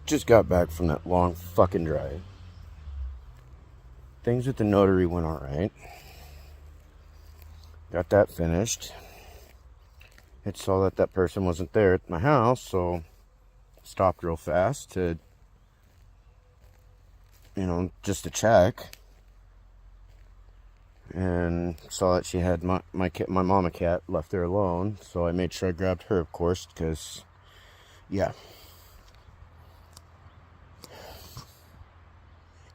Just got back from that long fucking drive. Things with the notary went alright. Got that finished. It saw that that person wasn't there at my house, so stopped real fast to, just to check. And saw that she had my mama cat left there alone, so I made sure I grabbed her, of course, because, yeah.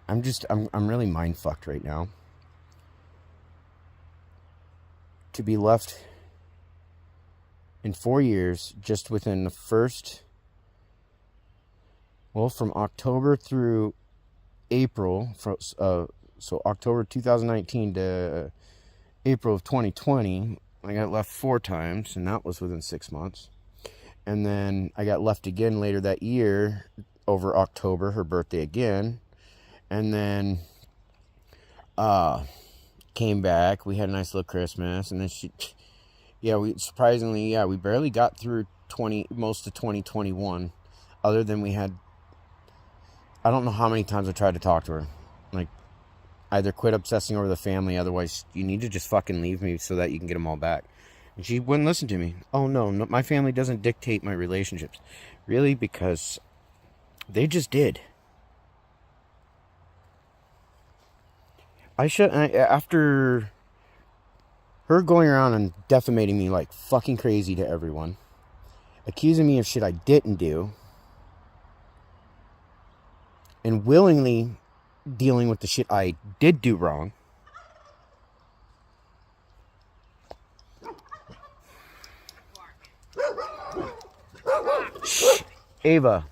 I'm really mind fucked right now. To be left in 4 years, just within the first, from October through April, so October 2019 to April of 2020, I got left 4 times, and that was within 6 months. And then I got left again later that year, over October, her birthday again. And then came back. We had a nice little Christmas, and then we barely got through most of 2021, other than we had, I don't know how many times I tried to talk to her, like, either quit obsessing over the family, otherwise you need to just fucking leave me so that you can get them all back. And she wouldn't listen to me. Oh no, my family doesn't dictate my relationships. Really? Because they just did. After her going around and defamating me like fucking crazy to everyone, accusing me of shit I didn't do, and willingly dealing with the shit I did do wrong, Shh, Ava.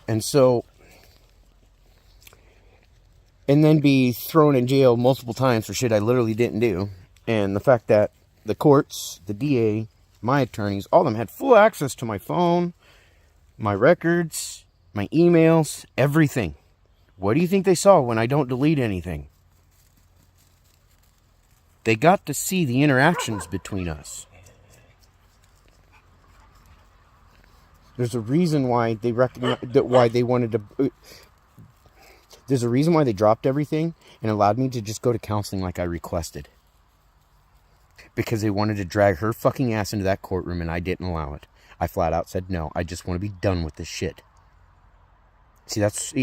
And so, and then be thrown in jail multiple times for shit I literally didn't do. And the fact that the courts, the DA, my attorneys, all of them had full access to my phone, my records, my emails, everything. What do you think they saw when I don't delete anything? They got to see the interactions between us. There's a reason why they recognized that, why they wanted to. There's a reason why they dropped everything and allowed me to just go to counseling like I requested. Because they wanted to drag her fucking ass into that courtroom, and I didn't allow it. I flat out said no. I just want to be done with this shit. See, that's,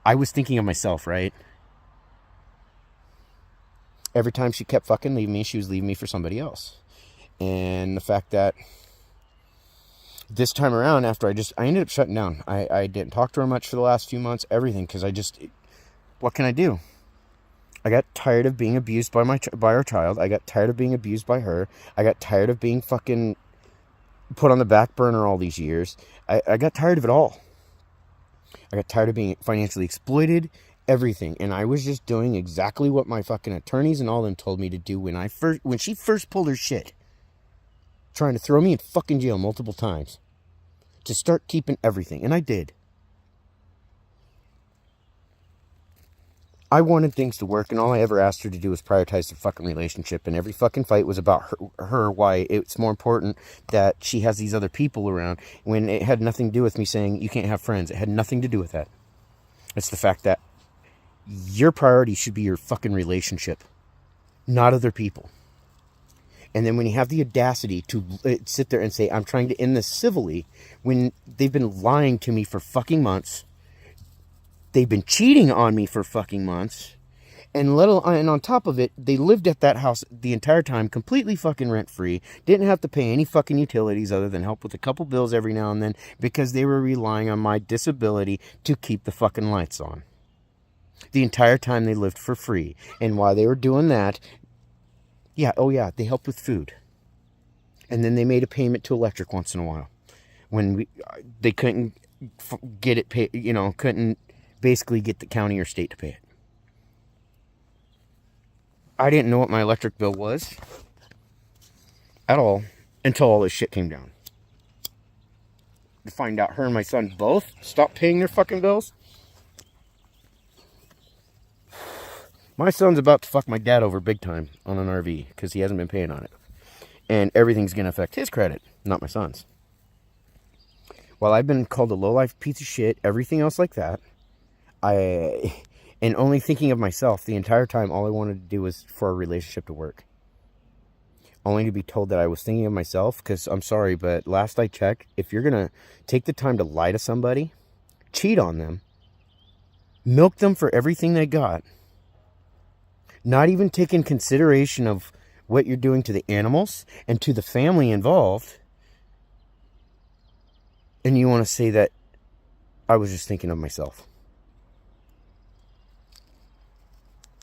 I was thinking of myself, right? Every time she kept fucking leaving me, she was leaving me for somebody else. And the fact that this time around, after I ended up shutting down. I didn't talk to her much for the last few months, everything, because what can I do? I got tired of being abused by our child. I got tired of being abused by her. I got tired of being fucking put on the back burner all these years. I got tired of it all. I got tired of being financially exploited, everything. And I was just doing exactly what my fucking attorneys and all them told me to do when she first pulled her shit. Trying to throw me in fucking jail multiple times. To start keeping everything. And I did. I wanted things to work, and all I ever asked her to do was prioritize the fucking relationship. And every fucking fight was about her, why it's more important that she has these other people around, when it had nothing to do with me saying you can't have friends. It had nothing to do with that. It's the fact that your priority should be your fucking relationship, not other people. And then when you have the audacity to sit there and say, I'm trying to end this civilly, when they've been lying to me for fucking months, they've been cheating on me for fucking months, and on top of it, they lived at that house the entire time, completely fucking rent-free, didn't have to pay any fucking utilities other than help with a couple bills every now and then, because they were relying on my disability to keep the fucking lights on. The entire time they lived for free. And while they were doing that, they helped with food. And then they made a payment to electric once in a while. When they couldn't get it paid, couldn't basically get the county or state to pay it. I didn't know what my electric bill was at all until all this shit came down. To find out her and my son both stopped paying their fucking bills. My son's about to fuck my dad over big time on an RV because he hasn't been paying on it. And everything's going to affect his credit, not my son's. While I've been called a low-life piece of shit, everything else like that, and only thinking of myself the entire time, all I wanted to do was for a relationship to work. Only to be told that I was thinking of myself, because I'm sorry, but last I checked, if you're going to take the time to lie to somebody, cheat on them, milk them for everything they got, not even take in consideration of what you're doing to the animals and to the family involved, and you want to say that I was just thinking of myself.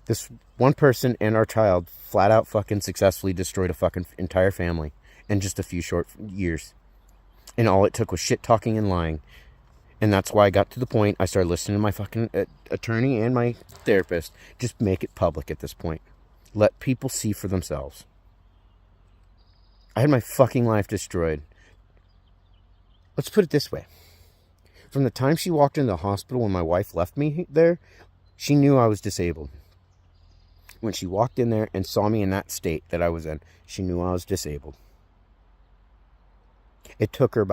This one person and our child flat out fucking successfully destroyed a fucking entire family in just a few short years. And all it took was shit talking and lying. And that's why I got to the point I started listening to my fucking attorney and my therapist. Just make it public at this point. Let people see for themselves. I had my fucking life destroyed. Let's put it this way. From the time she walked into the hospital when my wife left me there, she knew I was disabled. When she walked in there and saw me in that state that I was in, she knew I was disabled. It took her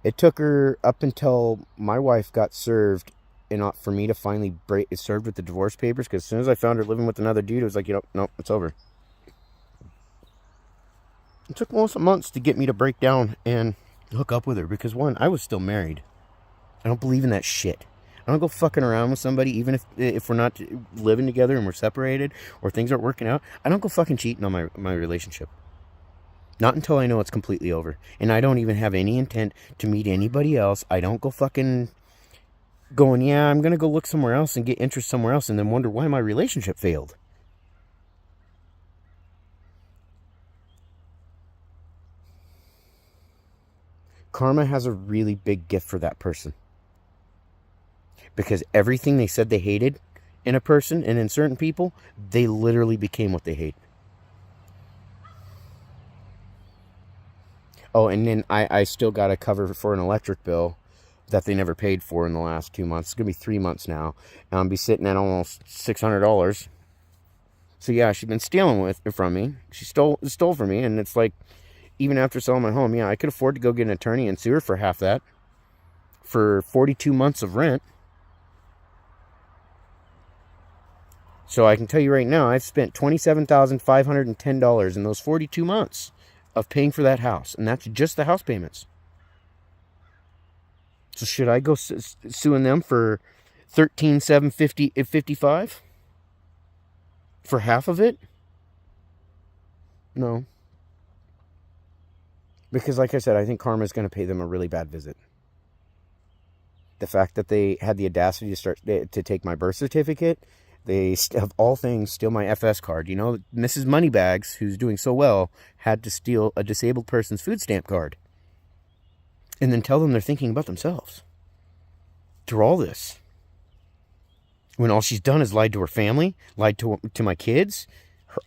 it took her up until my wife got served, and for me to finally served with the divorce papers, because as soon as I found her living with another dude, it was like, no, it's over. It took almost months to get me to break down and hook up with her, because one, I was still married. I don't believe in that shit. I don't go fucking around with somebody, even if we're not living together and we're separated or things aren't working out. I don't go fucking cheating on my relationship. Not until I know it's completely over. And I don't even have any intent to meet anybody else. I don't go fucking going, yeah, I'm going to go look somewhere else and get interest somewhere else and then wonder why my relationship failed. Karma has a really big gift for that person. Because everything they said they hated in a person and in certain people, they literally became what they hate. Oh, and then I still got to cover for an electric bill that they never paid for in the last 2 months. It's going to be 3 months now. And I'll be sitting at almost $600. So yeah, she's been stealing from me. She stole from me. And it's like, even after selling my home, yeah, I could afford to go get an attorney and sue her for half that. For 42 months of rent. So I can tell you right now, I've spent $27,510 in those 42 months of paying for that house. And that's just the house payments. So should I go suing them for $13,755 for half of it? No. Because like I said, I think karma is going to pay them a really bad visit. The fact that they had the audacity to take my birth certificate, they, of all things, steal my FS card. You know, Mrs. Moneybags, who's doing so well, had to steal a disabled person's food stamp card. And then tell them they're thinking about themselves. Through all this. When all she's done is lied to her family, lied to my kids,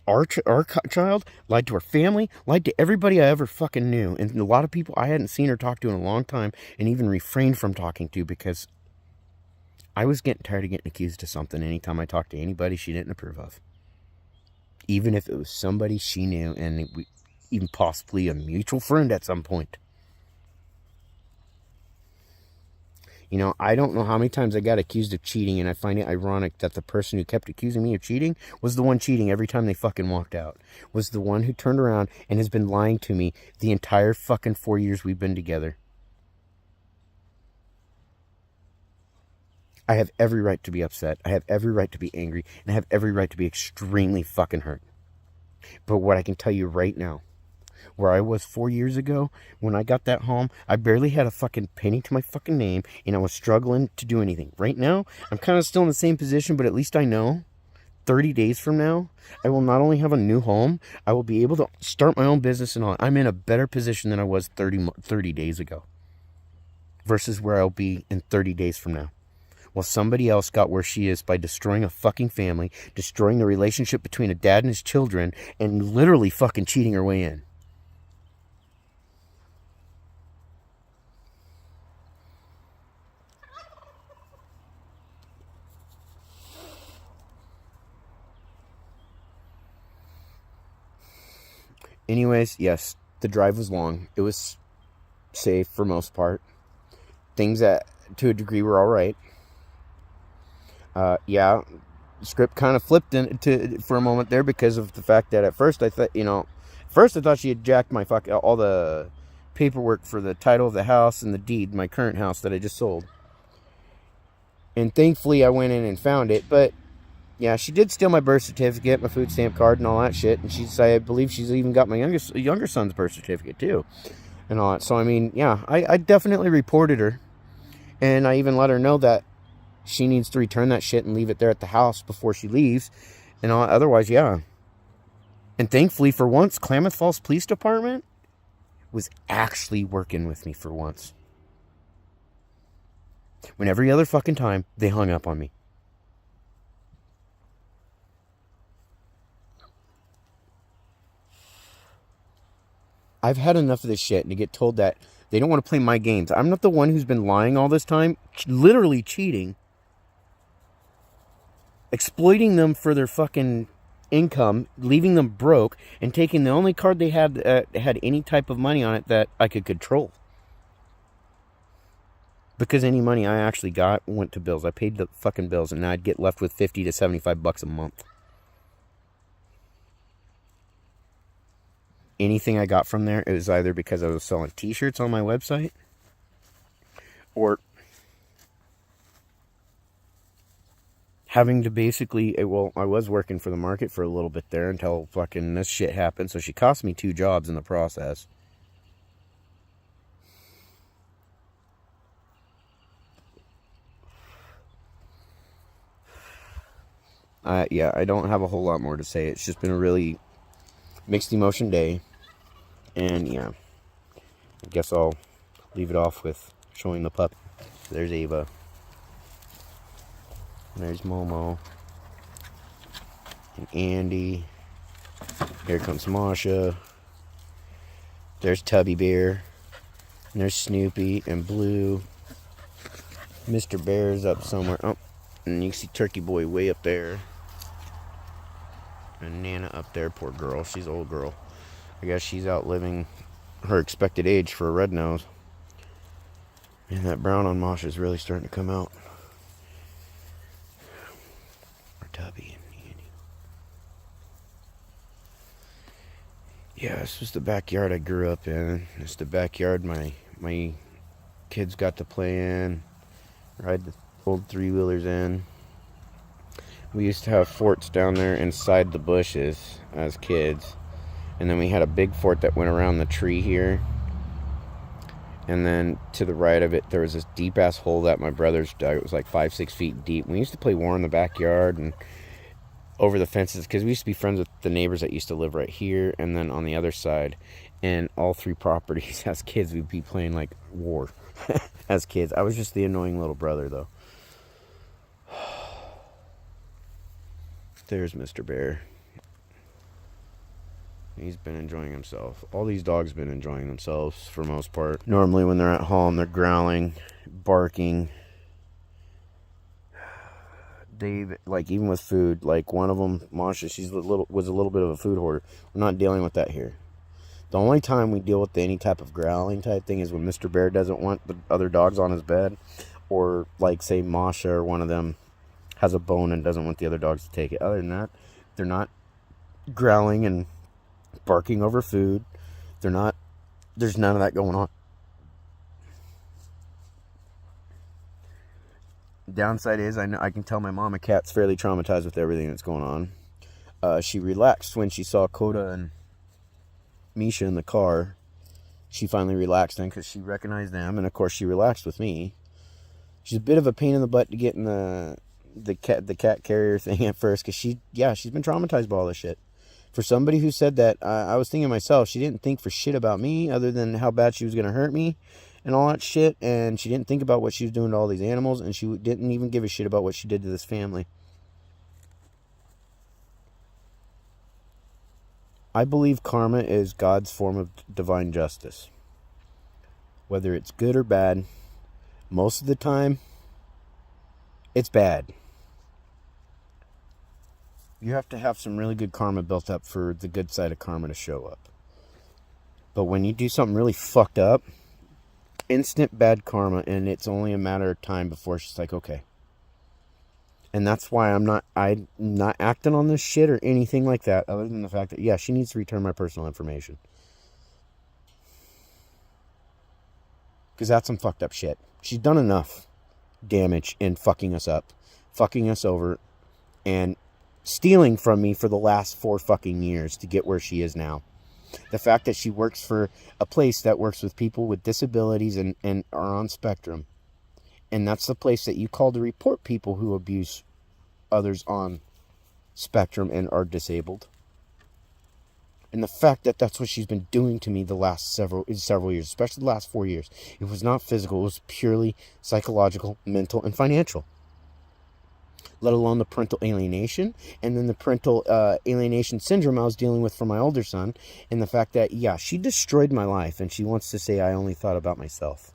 our child, lied to her family, lied to everybody I ever fucking knew. And a lot of people I hadn't seen her talk to in a long time and even refrained from talking to because I was getting tired of getting accused of something anytime I talked to anybody she didn't approve of. Even if it was somebody she knew and even possibly a mutual friend at some point. You know, I don't know how many times I got accused of cheating, and I find it ironic that the person who kept accusing me of cheating was the one cheating every time they fucking walked out. Was the one who turned around and has been lying to me the entire fucking 4 years we've been together. I have every right to be upset. I have every right to be angry. And I have every right to be extremely fucking hurt. But what I can tell you right now, where I was 4 years ago, when I got that home, I barely had a fucking penny to my fucking name, and I was struggling to do anything. Right now, I'm kind of still in the same position, but at least I know 30 days from now, I will not only have a new home, I will be able to start my own business and all. I'm in a better position than I was 30 days ago versus where I'll be in 30 days from now. Well, somebody else got where she is by destroying a fucking family, destroying the relationship between a dad and his children, and literally fucking cheating her way in. Anyways, yes, The drive was long. It was safe for most part. Things that, to a degree, were all right. Yeah, the script kind of flipped for a moment there because of the fact that at first I thought she had jacked my all the paperwork for the title of the house and the deed, my current house that I just sold. And thankfully I went in and found it, but yeah, she did steal my birth certificate, my food stamp card, and all that shit. And I believe she's even got my younger son's birth certificate too, and all that. So I mean, yeah, I definitely reported her, and I even let her know that she needs to return that shit and leave it there at the house before she leaves, and all. Otherwise, yeah. And thankfully, for once, Klamath Falls Police Department was actually working with me for once. When every other fucking time they hung up on me. I've had enough of this shit, and to get told that they don't want to play my games. I'm not the one who's been lying all this time, literally cheating, exploiting them for their fucking income, leaving them broke, and taking the only card they had that had any type of money on it that I could control. Because any money I actually got went to bills. I paid the fucking bills, and I'd get left with $50 to $75 a month. Anything I got from there, it was either because I was selling t-shirts on my website, or having to basically, well, I was working for the market for a little bit there until fucking this shit happened. So she cost me 2 jobs in the process. Yeah, I don't have a whole lot more to say. It's just been a really mixed emotion day. And yeah, I guess I'll leave it off with showing the pup. There's Ava. There's Momo. And Andy. Here comes Masha. There's Tubby Bear. And there's Snoopy and Blue. Mr. Bear's up somewhere. Oh, and you can see Turkey Boy way up there. And Nana up there, poor girl. She's an old girl. I guess she's outliving her expected age for a red nose. And that brown on Masha is really starting to come out. Or Tubby and Andy. Yeah, this was the backyard I grew up in. It's the backyard my kids got to play in. Ride the old 3-wheelers in. We used to have forts down there inside the bushes as kids. And then we had a big fort that went around the tree here. And then to the right of it, there was this deep-ass hole that my brothers dug. It was like 5-6 feet deep. We used to play war in the backyard and over the fences, because we used to be friends with the neighbors that used to live right here and then on the other side. And all 3 properties, as kids, we'd be playing like war as kids. I was just the annoying little brother, though. There's Mr. Bear. He's been enjoying himself. All these dogs have been enjoying themselves for the most part. Normally when they're at home, they're growling, barking. Like, even with food, like one of them, Masha, was a little bit of a food hoarder. We're not dealing with that here. The only time we deal with any type of growling type thing is when Mr. Bear doesn't want the other dogs on his bed. Or, like, say, Masha or one of them has a bone and doesn't want the other dogs to take it. Other than that, they're not growling and barking over food. There's none of that going on. Downside is I can tell my mama cat's fairly traumatized with everything that's going on. She relaxed when she saw Coda and Misha in the car. She finally relaxed then because she recognized them, and of course she relaxed with me. She's a bit of a pain in the butt to get in the cat carrier thing at first, because she's been traumatized by all this shit. For somebody who said that, I was thinking myself, she didn't think for shit about me other than how bad she was going to hurt me and all that shit, and she didn't think about what she was doing to all these animals, and she didn't even give a shit about what she did to this family. I believe karma is God's form of divine justice. Whether it's good or bad, most of the time, it's bad. You have to have some really good karma built up for the good side of karma to show up. But when you do something really fucked up, instant bad karma, and it's only a matter of time before she's like, okay. And that's why I'm not acting on this shit or anything like that, other than the fact that, yeah, she needs to return my personal information. Because that's some fucked up shit. She's done enough damage in fucking us up, fucking us over, and stealing from me for the last 4 fucking years to get where she is now. The fact that she works for a place that works with people with disabilities and are on spectrum. And that's the place that you call to report people who abuse others on spectrum and are disabled. And the fact that that's what she's been doing to me the last several years, especially the last 4 years. It was not physical. It was purely psychological, mental, and financial. Let alone the parental alienation, and then the parental alienation syndrome I was dealing with for my older son, and the fact that, yeah, she destroyed my life, and she wants to say I only thought about myself.